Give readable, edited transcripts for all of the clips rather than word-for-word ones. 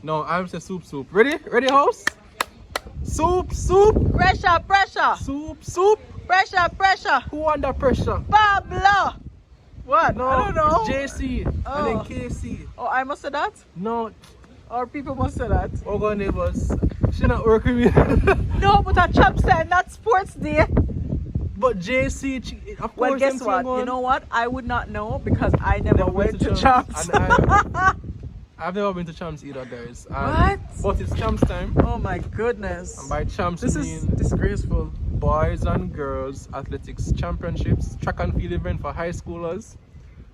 No, I'm say soup, soup. Ready? Ready, house? Soup, soup. Pressure, pressure. Soup, soup. Pressure, pressure. Who under pressure? Pablo. What? No, I don't know. it's JC and then KC. Oh, I must say that? No, Or people must say that? our neighbors. She not working with me. No, but a champ said not sports day. But JC, of course. Well, guess what? You know what? I would not know because I never went to champs. I've never been to champs either, guys. What? But it's champs time. Oh my goodness. And by champs, This I is mean disgraceful. boys and girls athletics championships, track and field event for high schoolers.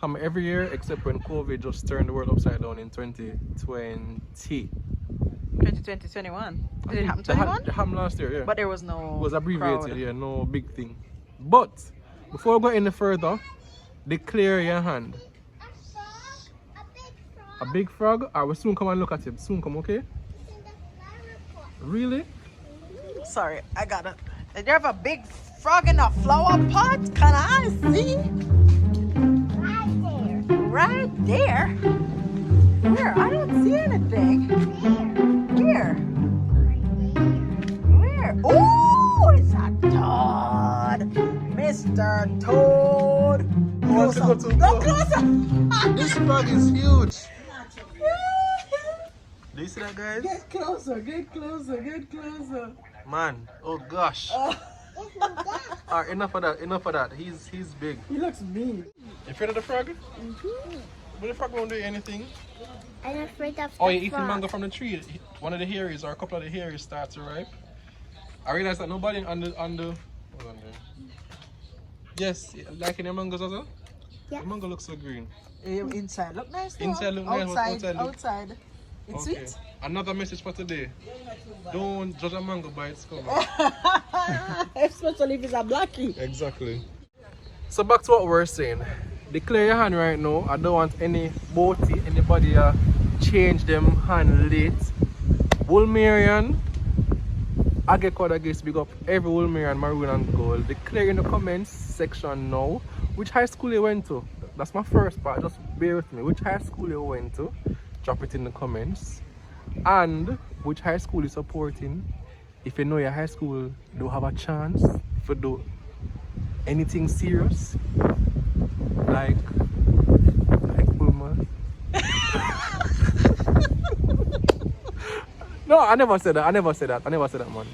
Come every year except when COVID just turned the world upside down in 2020. 2020, 21. Did it happen 21? It happened last year, yeah. But there was no. It was abbreviated, crowd. yeah, no big thing. But before we go any further, declare your hand. I saw a big frog. A big frog? I will soon come and look at him. Soon come, okay? In the flower pot. Really? Sorry, I got it. Did you have a big frog in a flower pot? Can I see? Right there. Right there? Where? I don't see anything. There. Where? Where? Oh, it's a toad. Mr. Toad. want to go Closer. too Go close. closer. This frog is huge. Do you see that, guys? Get closer, get closer, get closer. Man, oh gosh. Alright, enough of that, enough of that. He's big. He looks mean. You afraid of the frog? But the frog won't do anything. I'm afraid of Oh, the you're eating frog. mango from the tree. One of the hairs or a couple of the hairs start to ripe. I realize that nobody on the hold on there. Yes, like in your mangoes as well? Yeah. The mango looks so green. Inside look nice though. Inside look nice, but Outside, outside look- outside. It's Okay. sweet. Another message for today. Don't judge a mango by its cover. Especially if it's a blackie. Exactly. So back to what we're saying. Declare your hand right now. I don't want anybody change them hand late. Wolmerian, I get called, I guess, big up every Wolmerian, maroon and gold. Declare in the comments section now which high school you went to. That's my first part, just bear with me. Which high school you went to, drop it in the comments. And which high school you're supporting. If you know your high school don't have a chance for do anything serious, like Wolmer. No, I never said that. I never said that, man.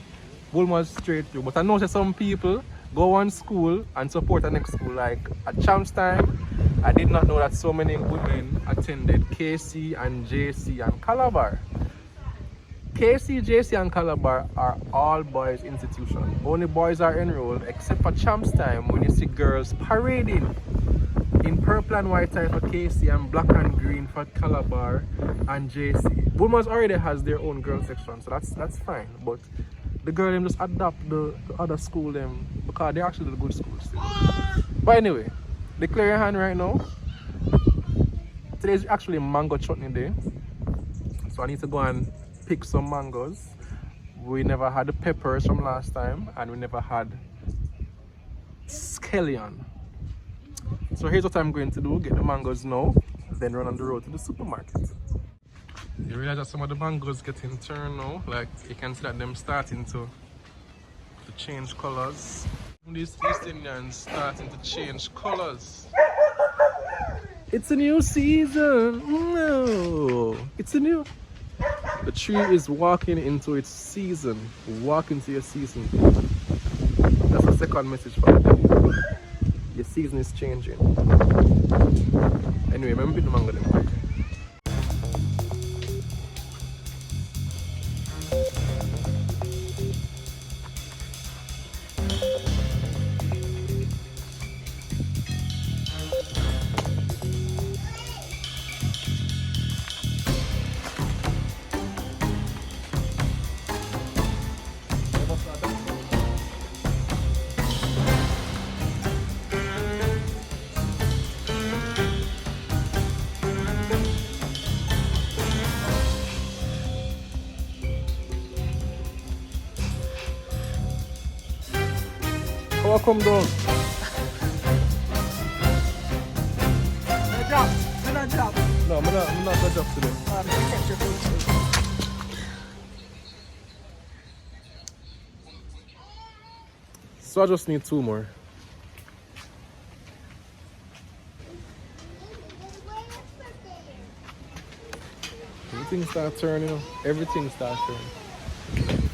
Wolmer's straight through. But I know that some people go on school and support the next school. Like at Champs time, I did not know that so many women attended KC and JC and Calabar. KC, JC and Calabar are all boys institutions. Only boys are enrolled except for Champs time when you see girls parading in purple and white tie for KC and black and green for Calabar and JC. Wolmer's already has their own girl section, so that's fine. But the girl them just adopt the other school them because they're actually the good schools still. But anyway, declare your hand right now. Today is actually Mango Chutney Day, so I need to go and pick some mangoes. We never had the peppers from last time, and we never had scallion. So here's what I'm going to do: get the mangoes now, then run on the road to the supermarket. You realize that some of the mangoes getting turned now, like you can see that them starting to change colors. These East Indians starting to change colors. It's a new season. No, it's a new. The tree is walking into its season. Walk into your season. That's the second message for the day. Your season is changing. Anyway, remember the mango them quick. Oh, come down. No drop. No drop. No, I'm not gonna drop today. Catch your food. So I just need 2 more. Everything starts turning, you know. Everything starts turning.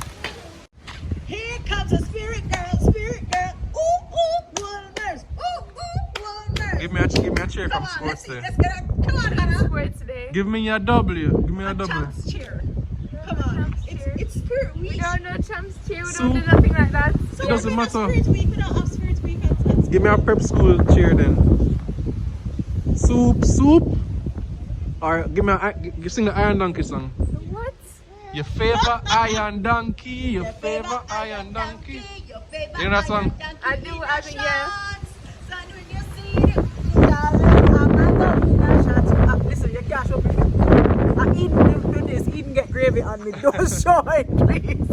Here comes a spirit girl, spirit girl. Ooh, ooh, Wolmer's. Ooh, ooh, Wolmer's. Give me a chair Come from on, sports let's see. there. Let's get a, come on, Hannah. Sports today. Give me a W. Give me a W. Champs cheer. Come on. It's Spirit We Week. don't know champs cheer. We So- don't do nothing like that. So It doesn't we have matter. Spirit Week. We don't have Spirit Week at school. Give me a prep school cheer then. Soup. Or give me you sing the Iron Donkey song. What? Your favorite Iron Donkey. Your favorite Iron Donkey. You know that song? I do, yeah. Listen, you can't show me. I eat this, eat get gravy on me. Don't show it, please.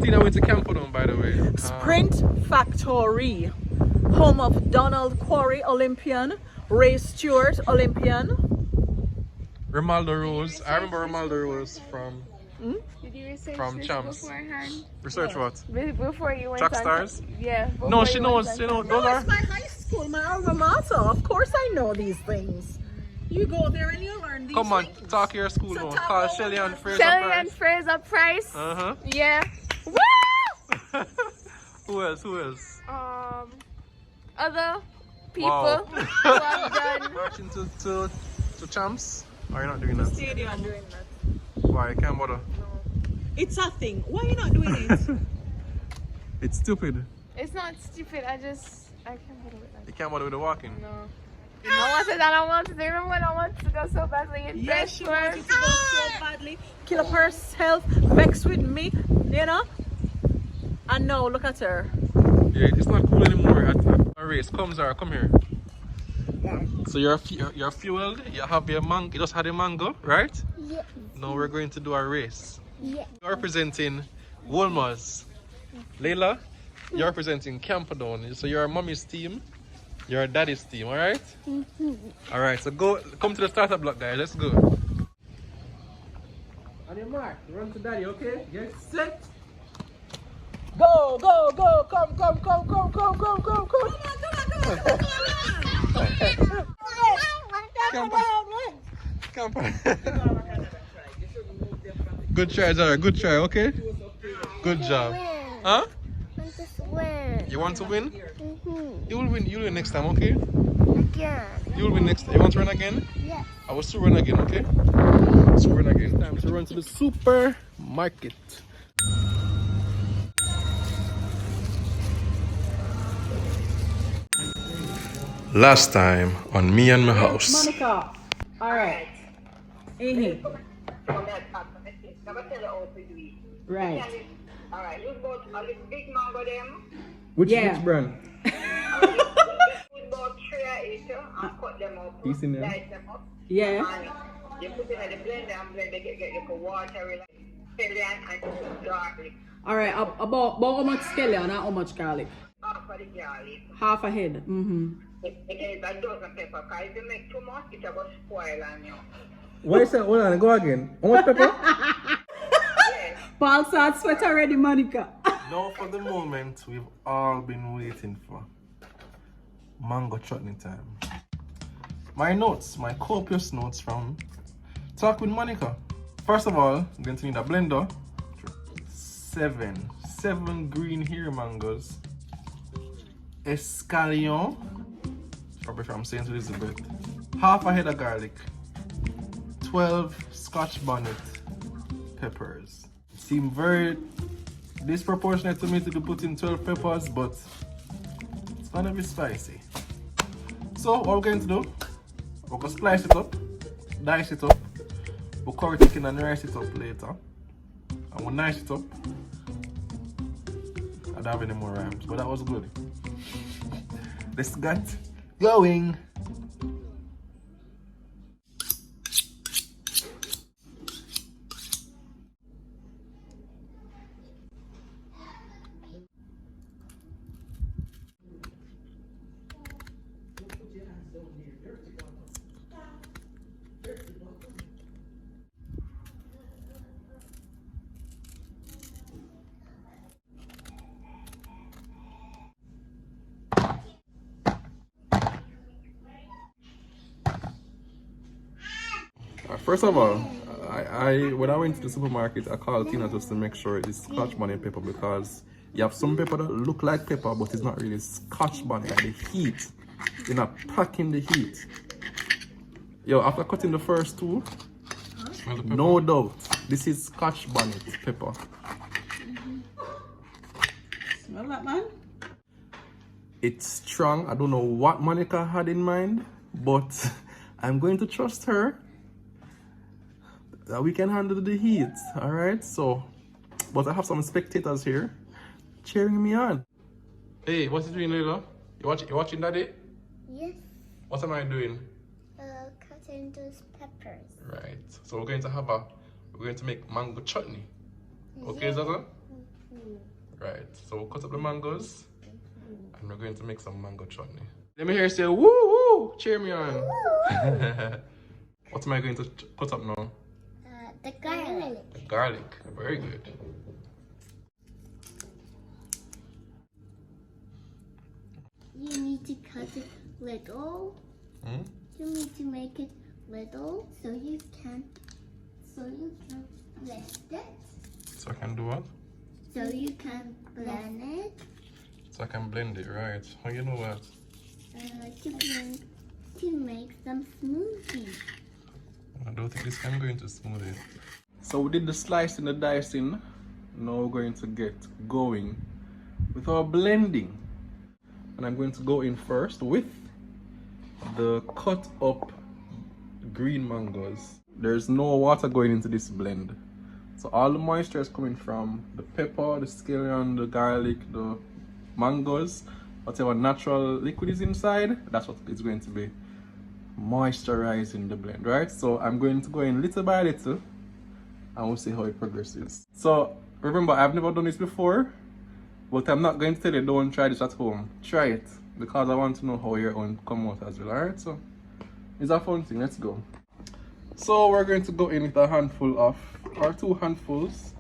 Tina went to Camperdown, by the way. Sprint Factory, home of Donald Quarry, Olympian, Ray Stewart, Olympian. Romaldo Rose. I remember Romaldo Rose from Did you research From this Champs. beforehand? Research what? Before you went Track on stars? Yeah. No, before she you knows. went She on knows. Champs. Those No, are. it's my high school, my alma mater. Of course I know these things. You go there and you learn these Come on, things. talk your school So now. talk Call about Shelly what and you Fraser Shelly Price. and Fraser Price. Uh-huh. Yeah. Woo! Who else? Other people Wow. who have done. Marching to champs? Or you're not doing that? Stadium. Doing that. Why? You can't bother. It's a thing. Why are you not doing it? It's stupid. It's not stupid. I can't believe it. You can't bother with the walking. No. I wanted that. I wanted to. Remember when I wanted to go so badly in Yes, she Bedford? wanted to go so badly. Kill up herself, vex with me, you know? And now look at her. Yeah, it's not cool anymore at a race. Come, Zara, come here. So you're fueled. You have your mango. You just had a mango, right? Yeah. Now we're going to do a race. Yeah. You're representing Wolmer's. Leila, you're representing Camperdown. So you're mommy's team. You're daddy's team, alright? Alright, so come to the starter block, guys. Let's go. On your mark, run to daddy, okay? Get set. Go, go, go, come, come, come, come, come, come, come, come. Come on, Camper. Good try, Zara. Good try, okay? Good job. Huh? Want to swim. You want to win? Mm-hmm. You will win. You will win next time, okay? Again. You will win next time. You want to run again? Yes. I will still run again, okay? So run again. Time to run to the supermarket. Last time on Me and My House. Monica. All right. In here. Right. Alright, you bought a little big mango them. Which brand? You bought 3 of each and cut them up. Piece in there. Dice them up. Yeah. And you put it in the blender and blend it, get the water, like scallion and some garlic. All right. About how much scallion and how much garlic? Half of the garlic. Half a head. Mm-hmm. It is a dozen pepper, because if you make too much, it will spoil on you. What is that? Hold on, go again. How much pepper? Yes. Paul start sweat already, Monica. Now for the moment we've all been waiting for. Mango chutney time. My notes, my copious notes from Talk with Monica. First of all, I'm going to need a blender. 7 green hair mangoes. Escallion. Probably if I'm saying to Elizabeth. Half a head of garlic. 12 Scotch bonnet peppers. Seem very disproportionate to me to be putting 12 peppers, but it's gonna be spicy. So what we're going to do, we're gonna slice it up, dice it up, we'll curry chicken and rice it up later. And we'll nice it up. I don't have any more rhymes, but that was good. Let's get going. First of all, when I went to the supermarket, I called Tina just to make sure it's Scotch bonnet pepper, because you have some pepper that look like pepper, but it's not really Scotch bonnet. Like the heat, you're not packing the heat. Yo, after cutting the first two, no doubt, this is Scotch bonnet pepper. Smell that, man? It's strong. I don't know what Monica had in mind, but I'm going to trust her that we can handle the heat. All right, so, but I have some spectators here cheering me on. Hey, what's you doing, Leila? You watching Daddy? Yes. What am I doing? Cutting those peppers. Right. So we're going to make mango chutney. Okay, Yeah. Zahra? Right. So we'll cut up the mangoes and we're going to make some mango chutney. Let me hear you say woo woo! Cheer me on. What am I going to cut up now? The garlic. The garlic. Very good. You need to cut it little. You need to make it little so you can blend it. So I can do what? So you can blend it. So I can blend it, right? Oh, you know what? To make some smoothie. I don't think this can go into smoothie. So we did the slicing, the dicing. Now we're going to get going with our blending. And I'm going to go in first with the cut up green mangoes. There's no water going into this blend. So all the moisture is coming from the pepper, the scallion, the garlic, the mangoes. Whatever natural liquid is inside, that's what it's going to be moisturizing the blend, right? So I'm going to go in little by little and we'll see how it progresses. So remember, I've never done this before, but I'm not going to tell you don't try this at home. Try it, because I want to know how your own come out as well, alright? So it's a fun thing, let's go. So we're going to go in with a handful of, or 2 handfuls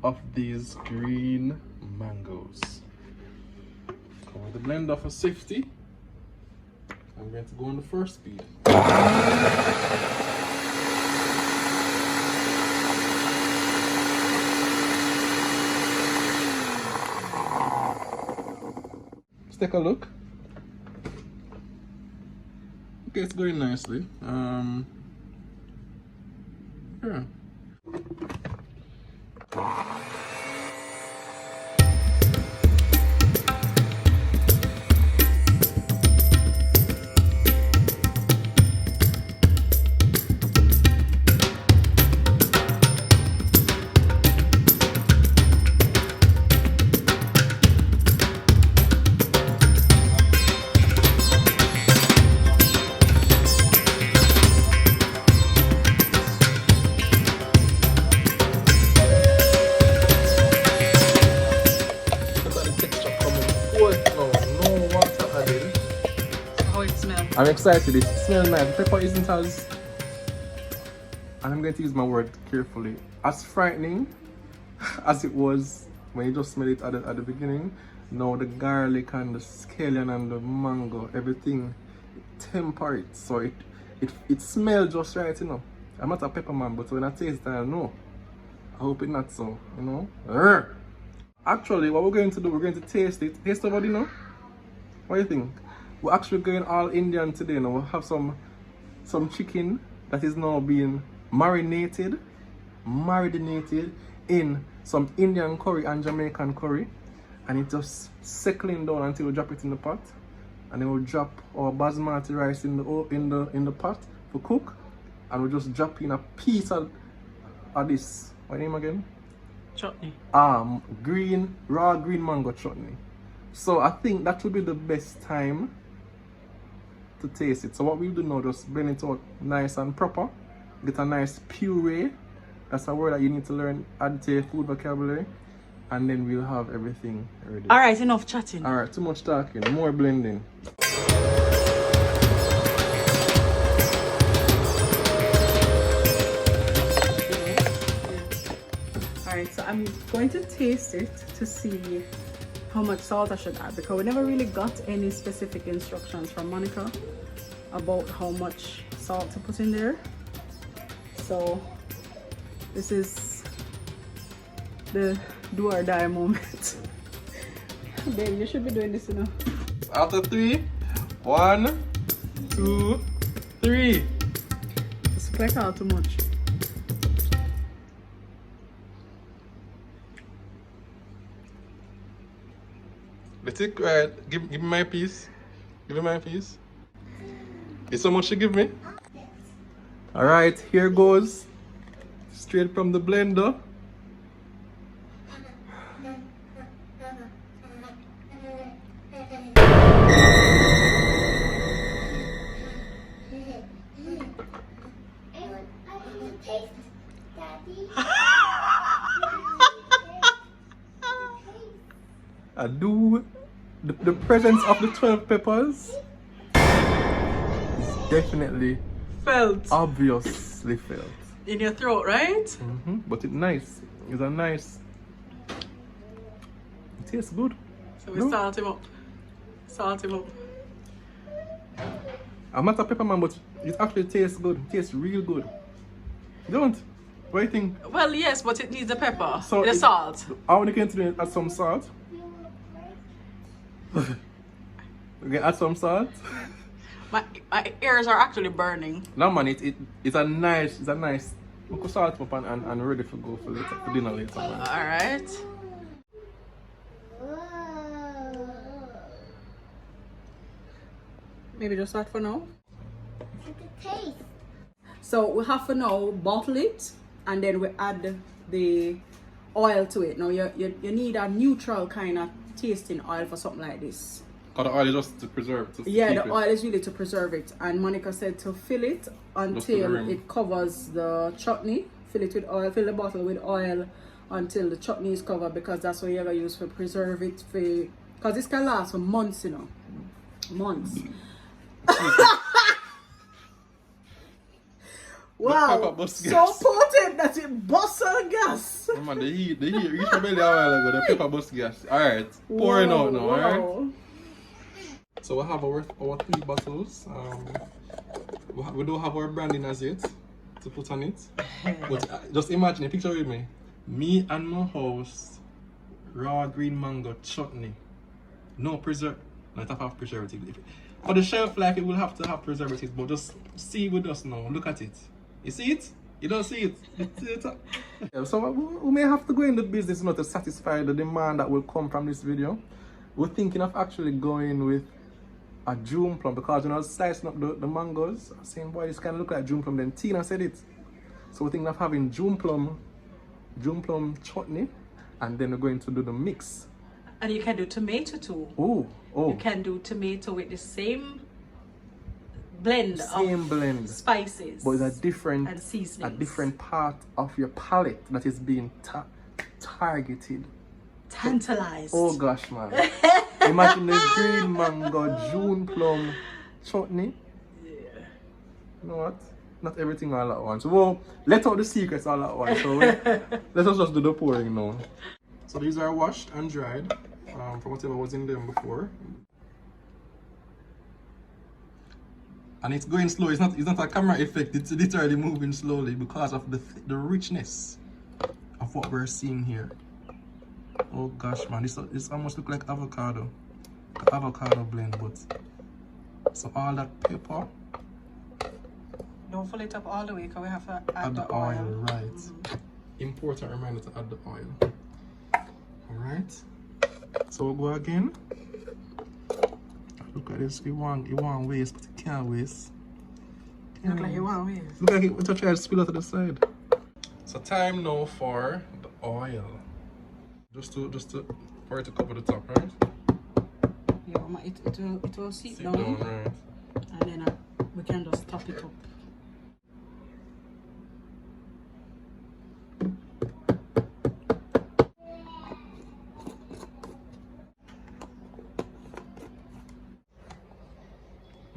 of these green mangoes. Cover the blender for safety. I'm going to go on the first speed. Let's take a look. Okay, it's going nicely. Yeah. I'm excited, it smells nice. The pepper isn't as, and I'm going to use my word carefully, as frightening as it was when you just smell it at the beginning. Now the garlic and the scallion and the mango, everything temper it, so it smells just right, you know. I'm not a pepper man, but when I taste it, I know. I hope it's not so, you know. Urgh. Actually, what we're going to do, we're going to taste it. Taste over, you know. What do you think? We're actually going all Indian today now. We'll have some chicken that is now being marinated in some Indian curry and Jamaican curry, and it's just settling down until we drop it in the pot, and then we'll drop our basmati rice in the pot for cook, and we'll just drop in a piece of this. What name again? Chutney. Raw green mango chutney. So I think that would be the best time to taste it. So what we'll do now, just blend it out nice and proper. Get a nice puree. That's a word that you need to learn, add to your food vocabulary. And then we'll have everything ready. Alright, enough chatting. Alright, too much talking, more blending. Alright, so I'm going to taste it to see how much salt I should add, because we never really got any specific instructions from Monica about how much salt to put in there. So this is the do or die moment. Baby, you should be doing this, you know. After 3, 1, 2, 3. It's like all too much. Let's take, give me my piece. Give me my piece. It's so much to give me. Alright, here goes. Straight from the blender. I want to taste, Daddy. I do. The presence of the 12 peppers is definitely Felt obviously felt. in your throat, right? But it's nice. It's a nice. It tastes good. So we No. salt him up. Salt him up. I'm not a pepper man, but it actually tastes good. It tastes real good. Don't. What do you think? Well, yes, but it needs the pepper, So the it- salt. I want to add some salt. We can add some salt. My ears are actually burning. No man, it's a nice. We could salt up and ready for go for later for dinner later. Man. All right. Maybe just that for now. The taste. So we have to now bottle it, and then we add the oil to it. Now you need a neutral kind of tasting oil for something like this. Cause the oil is just to preserve. Yeah, the oil is really to preserve it. And Monica said to fill it until rim. it covers the chutney. Fill it with oil, fill the bottle with oil until the chutney is covered, because that's what you're gonna use for preserve it for, because this can last for months, you know. Months. Wow, pepper bust so gas. potent that it busts on gas. Oh, man, the heat reached my belly a while ago. The pepper bust gas. Alright, pouring out now, alright? So we have our 3 bottles. We don't have our branding as yet to put on it. But just imagine a picture with me. Me and my house, raw green mango chutney. No not have preservative. For the shelf life, it will have to have preservatives, but just see with us now. Look at it. You see it? You don't see it? You see it? Yeah, so we may have to go in the business, you know, to satisfy the demand that will come from this video. We're thinking of actually going with a June plum, because when I was slicing up the mangoes, I was saying, boy, this kind of look like June plum. Then Tina said it. So we're thinking of having June plum chutney, and then we're going to do the mix. And you can do tomato too. Oh. You can do tomato with the same blend of spices. But it's a different and seasonings. a different part of your palate that is being targeted. Tantalized. Oh gosh, man. Imagine this green mango June plum chutney. Yeah. You know what? Not everything all at once. Well, let out the secrets all at once. So let's just do the pouring now. So these are washed and dried from whatever was in them before. And it's going slow. It's not a camera effect. It's literally moving slowly because of the richness of what we're seeing here. Oh gosh, man, this almost look like avocado blend, but so all that pepper. Don't fill it up all the way, because we have to Add the oil, right? Important reminder to add the oil. All right. So we'll go again. Look at this. You want waste, but you can't waste. Look like you want waste. Look like it. Try to spill out to the side. So time now for the oil. Just to for it to cover the top, right? Yeah, it will sit down, right? and then we can just top it up.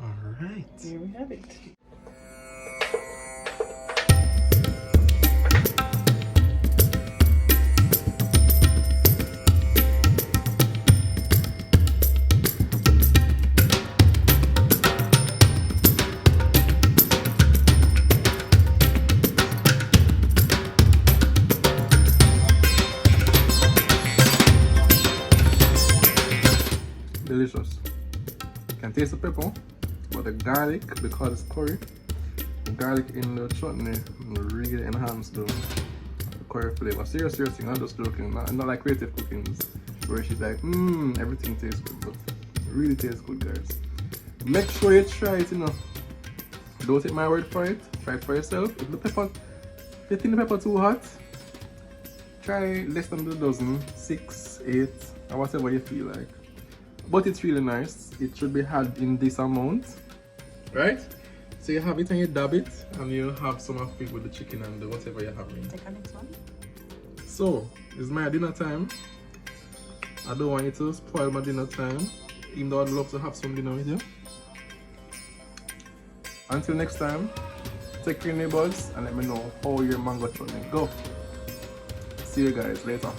All right. Here we have it. delicious. You can taste the pepper, but the garlic, because it's curry, the garlic in the chutney really enhance the curry flavor. Serious thing, not just joking, not like creative cookings where she's like, everything tastes good, but it really tastes good, guys. Make sure you try it, you know. Don't take my word for it, try it for yourself. If you think the pepper too hot, try less than a dozen, 6, 8, or whatever you feel like. But it's really nice. It should be had in this amount, right? So you have it and you dab it, and you have some of it with the chicken and the whatever you're having. Take a next one. So it's my dinner time. I don't want you to spoil my dinner time, even though I'd love to have some dinner with you. Until next time, take your neighbors and let me know how your mango chutney go. See you guys later.